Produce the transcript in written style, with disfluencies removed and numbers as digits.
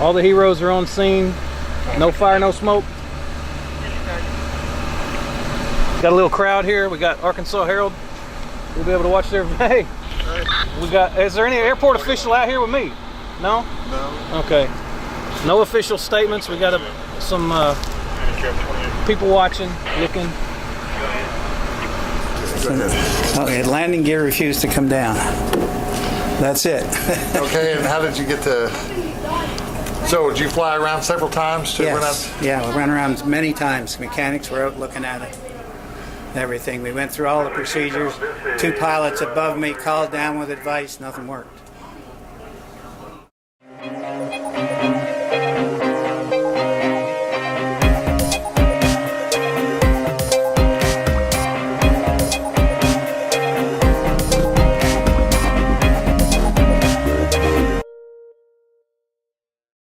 All the heroes are on scene. No fire, no smoke. Got a little crowd here. We got Arkansas Herald. We'll be able to watch their. Hey, we got. Is there any airport official out here with me? No. No. Okay. No official statements. We got some people watching, looking. Okay, landing gear refused to come down. That's it. Okay, and how did you get to? So did you fly around several times to run Yes. out? Yeah, we ran around many times. Mechanics were out looking at it. Everything. We went through all the procedures. 2 pilots above me called down with advice. Nothing worked.